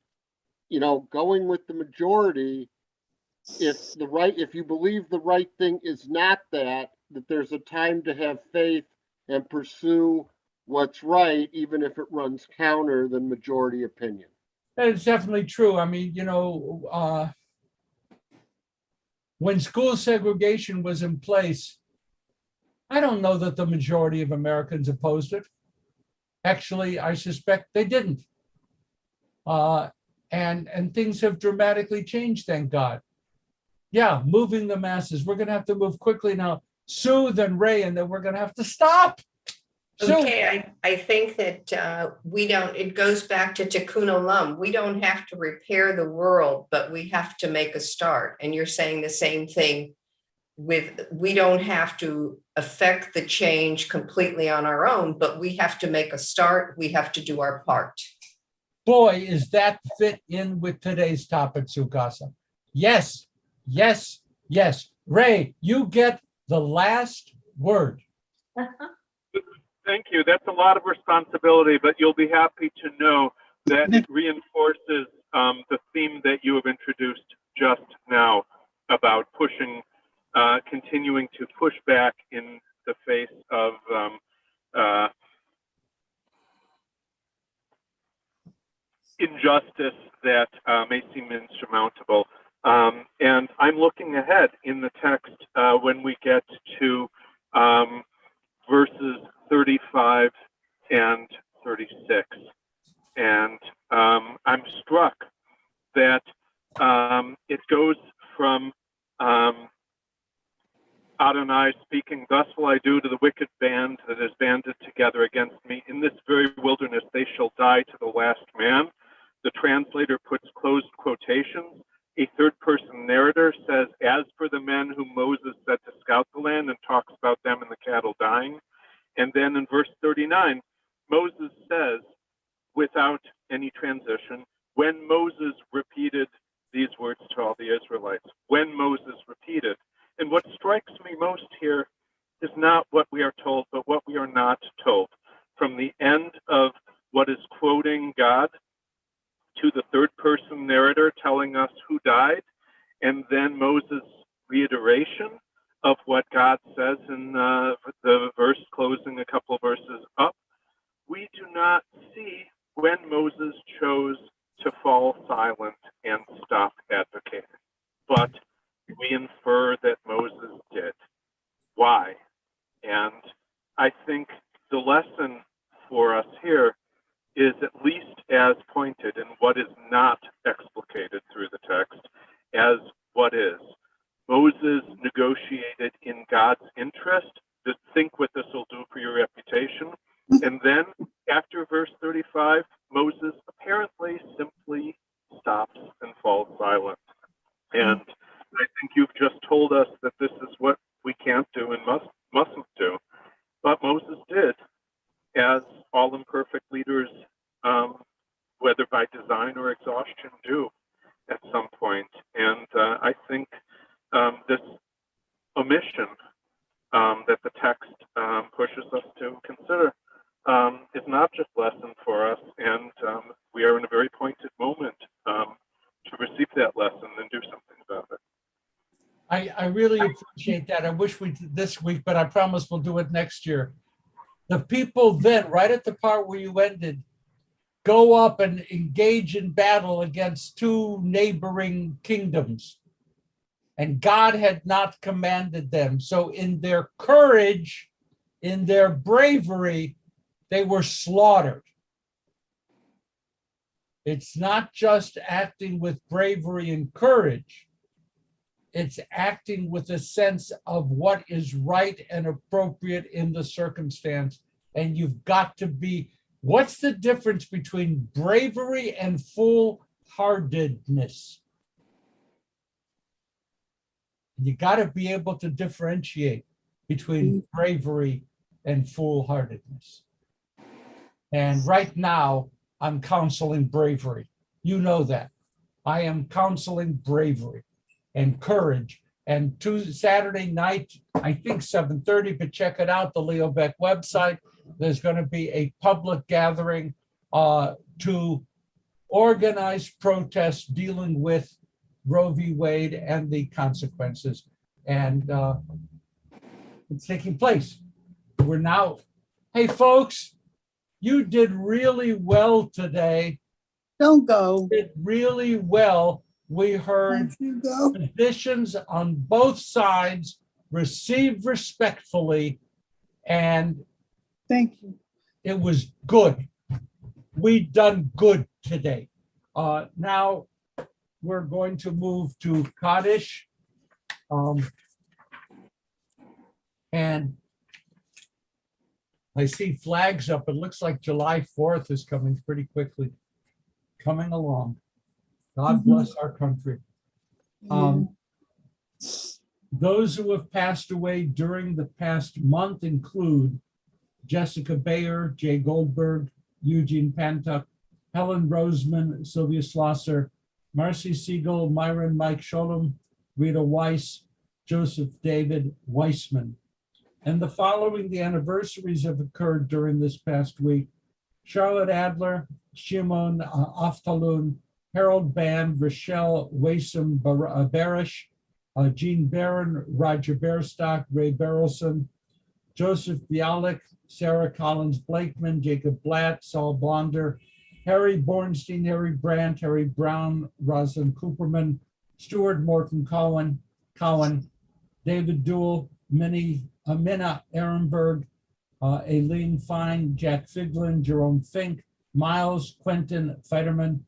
going with the majority, if you believe the right thing is not that there's a time to have faith and pursue what's right, even if it runs counter the majority opinion. It's definitely true. I mean, when school segregation was in place, I don't know that the majority of Americans opposed it. Actually, I suspect they didn't. And things have dramatically changed, thank God. Yeah, moving the masses. We're going to have to move quickly now. Soothe and Ray, and then we're going to have to stop. Okay, I think that it goes back to Tikkun Olam. We don't have to repair the world, but we have to make a start. And you're saying the same thing we don't have to affect the change completely on our own, but we have to make a start. We have to do our part. Boy, is that fit in with today's topic, Sukasa. Yes. Ray, you get the last word. Thank you. That's a lot of responsibility, but you'll be happy to know that it reinforces the theme that you have introduced just now about continuing to push back in the face of injustice that may seem insurmountable. And I'm looking ahead in the text when we get to verses 35 and 36. And I'm struck that it goes from Adonai speaking, "Thus will I do to the wicked band that is banded together against me. In this very wilderness they shall die to the last man." The translator puts closed quotations. A third-person narrator says, "As for the men whom Moses set to scout the land," and talks about them and the cattle dying. And then in verse 39, Moses says, without any transition, when Moses repeated these words to all the Israelites when Moses repeated. And what strikes me most here is not what we are told, but what we are not told. From the end of what is quoting God to the third person narrator telling us who died, and then Moses' reiteration of what God says in the verse closing a couple of verses up, we do not see when Moses chose to fall silent and stop advocating. But we infer that Moses did. Why? And I think the lesson for us here is at least as pointed in what is not explicated through the text as what is. Moses negotiated in God's interest. Just think what this will do for your reputation. And then after verse 35, Moses apparently simply stops and falls silent. And I think you've just told us that this is what we can't do and mustn't do. But Moses did, as all imperfect leaders, whether by design or exhaustion, do at some point. And I think this omission that the text pushes us to consider is not just lesson for us, and we are in a very pointed moment to receive that lesson and do something about it. I really appreciate that. I wish we did this week, but I promise we'll do it next year. The people then, right at the part where you ended, go up and engage in battle against two neighboring kingdoms. And God had not commanded them. So in their courage, in their bravery, they were slaughtered. It's not just acting with bravery and courage. It's acting with a sense of what is right and appropriate in the circumstance. And you've got to be, what's the difference between bravery and foolhardiness? You got to be able to differentiate between bravery and foolhardiness. And right now, I'm counseling bravery. You know that. I am counseling bravery and courage. And Saturday night, I think 7:30, but check it out, the Leo Beck website. There's going to be a public gathering to organize protests dealing with Roe v. Wade and the consequences. And it's taking place. We're now, hey, folks, you did really well today. Don't go. You did really well. We heard positions on both sides received respectfully, and thank you. It was good. We done good today. Now we're going to move to Kaddish. And I see flags up. It looks like July 4th is coming pretty quickly. Coming along. God bless our country. Those who have passed away during the past month include Jessica Bayer, Jay Goldberg, Eugene Pantuck, Helen Roseman, Sylvia Schlosser, Marcy Siegel, Myron Mike Sholem, Rita Weiss, Joseph David Weissman. And the following, the anniversaries have occurred during this past week. Charlotte Adler, Shimon Aftalun, Harold Band, Rochelle Wasom Barish, Jean Barron, Roger Bairstock, Ray Barrelson, Joseph Bialik, Sarah Collins Blakeman, Jacob Blatt, Saul Blonder, Harry Bornstein, Harry Brandt, Harry Brown, Rosalind Cooperman, Stuart Morton Cowan, David Duell, Minna Ehrenberg, Aileen Fine, Jack Figlin, Jerome Fink, Miles Quentin Feiderman,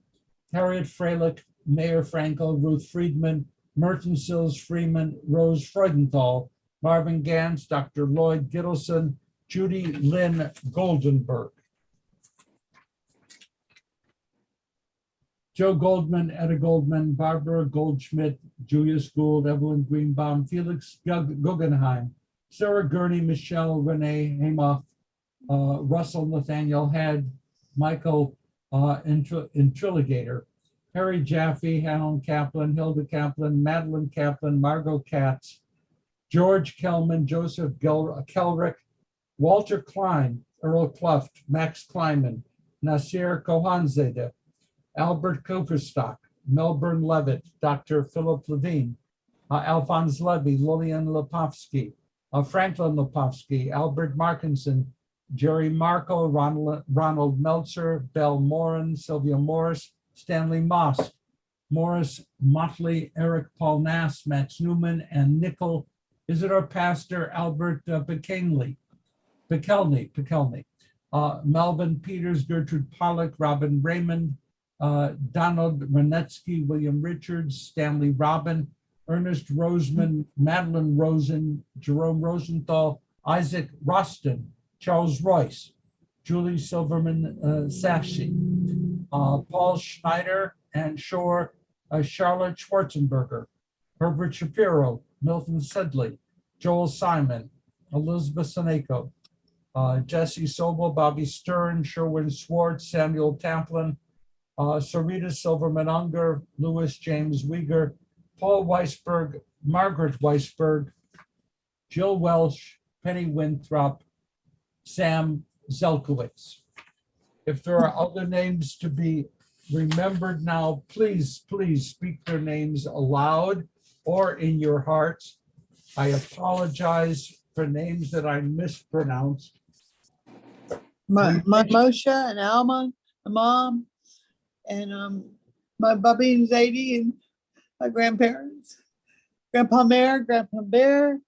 Harriet Freilich, Mayor Frankel, Ruth Friedman, Merton Sills Freeman, Rose Freudenthal, Marvin Gans, Dr. Lloyd Gittleson, Judy Lynn Goldenberg. Joe Goldman, Etta Goldman, Barbara Goldschmidt, Julius Gould, Evelyn Greenbaum, Felix Guggenheim, Sarah Gurney, Michelle Renee Hamoff, Russell Nathaniel Head, Michael Intrigator, Harry Jaffe, Helen Kaplan, Hilda Kaplan, Madeline Kaplan, Margot Katz, George Kelman, Joseph Kelrick, Walter Klein, Earl Kluft, Max Kleinman, Nasir Kohanzadeh, Albert Koperstock, Melbourne Levitt, Dr. Philip Levine, Alphonse Levy, Lillian Lepovsky, Franklin Lepovsky, Albert Markinson, Jerry Marco, Ronald Meltzer, Bell Morin, Sylvia Morris, Stanley Moss, Morris Motley, Eric Paul Nass, Max Newman, and Nickel Visitor Pastor Albert Pikelny, Melvin Peters, Gertrude Pollock, Robin Raymond, Donald Renetsky, William Richards, Stanley Robin, Ernest Roseman, Madeline Rosen, Jerome Rosenthal, Isaac Roston, Charles Royce, Julie Silverman Sashi, Paul Schneider and Shore, Charlotte Schwarzenberger, Herbert Shapiro, Milton Sedley, Joel Simon, Elizabeth Seneko, Jesse Sobel, Bobby Stern, Sherwin Swartz, Samuel Tamplin, Sarita Silverman Unger, Louis James Uyghur, Paul Weisberg, Margaret Weisberg, Jill Welsh, Penny Winthrop, Sam Zelkowitz. If there are other names to be remembered now, please speak their names aloud or in your hearts. I apologize for names that I mispronounced. My Moshe and Alma, my mom, and my Bubby and Zadie, and my grandparents, Grandpa Mayer, Grandpa Bear,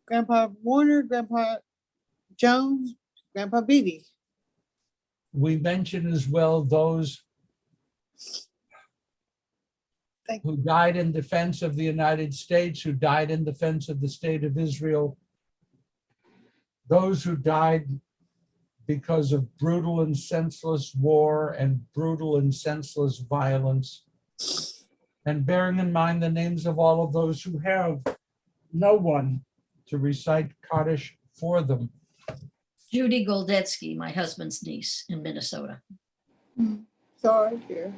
Grandpa Warner, Grandpa Jones, Grandpa Beatty. We mention as well those who died in defense of the United States, who died in defense of the state of Israel, those who died because of brutal and senseless war and brutal and senseless violence, and bearing in mind the names of all of those who have no one to recite Kaddish for them. Judy Goldetsky, my husband's niece in Minnesota. Sorry, dear.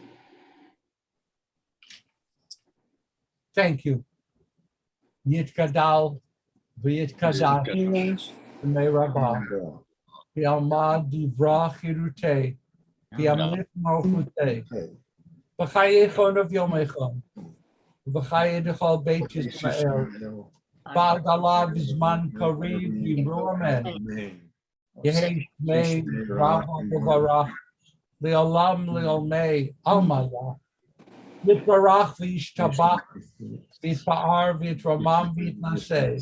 Thank you. Yitkadal, v'yitkadash, b'nei rabbah, v'almad divra chirutei, v'yamlit malchutei, v'chayechon of yomechon, v'chayedechol beit Yisrael, ba'galav zman kariv yimru amen. Yehi shmei rabba v'varach, le'olam le'olmei almalah, Yitbarach v'yishtabach, v'yitpa'ar v'yitramam v'yitnaseh,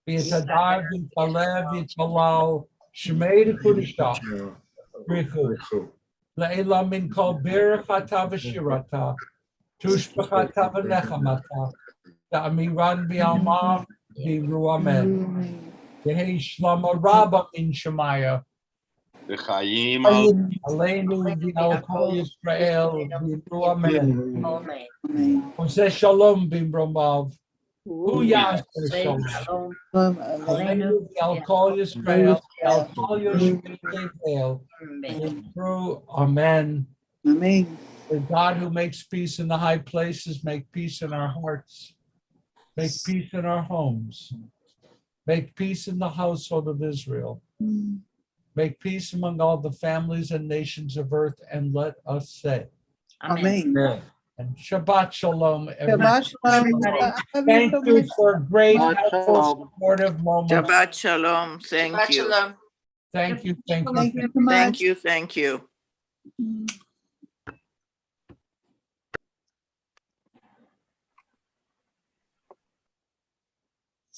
v'yitadar v'yitpaleh v'yitpalal, shmei d'kudishah, brichu, le'elam min kol birchata v'shirata, tushbachata v'nechamata, da'amiran v'yalma v'yimru amen. Yehi shlama rabba min shemaya, V'chayim Aleinu v'al kol Yisrael v'yimru amen. Amen. Oseh shalom b'imromav. Hu yaseh shalom. Aleinu v'al kol Yisrael v'al kol Yoshvei Tevel v'yimru amen. Amen. The God who makes peace in the high places, make peace in our hearts. Make peace in our homes. Make peace in the household of Israel. Make peace among all the families and nations of earth, and let us say, Amen. and Shabbat Shalom, everybody. Shabbat shalom. Thank you for great, Shabbat helpful, shalom. supportive moments. Shabbat shalom. Thank Shabbat you. shalom. Thank you, thank you. Thank you so much. Thank you. Thank you.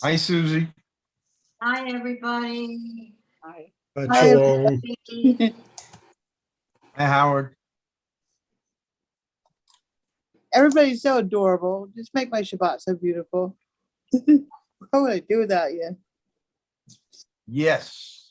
Hi, Susie. Hi, everybody. Hi. Shalom. Hi, Howard. Everybody's so adorable. Just make my Shabbat so beautiful. What would I do without you? Yes.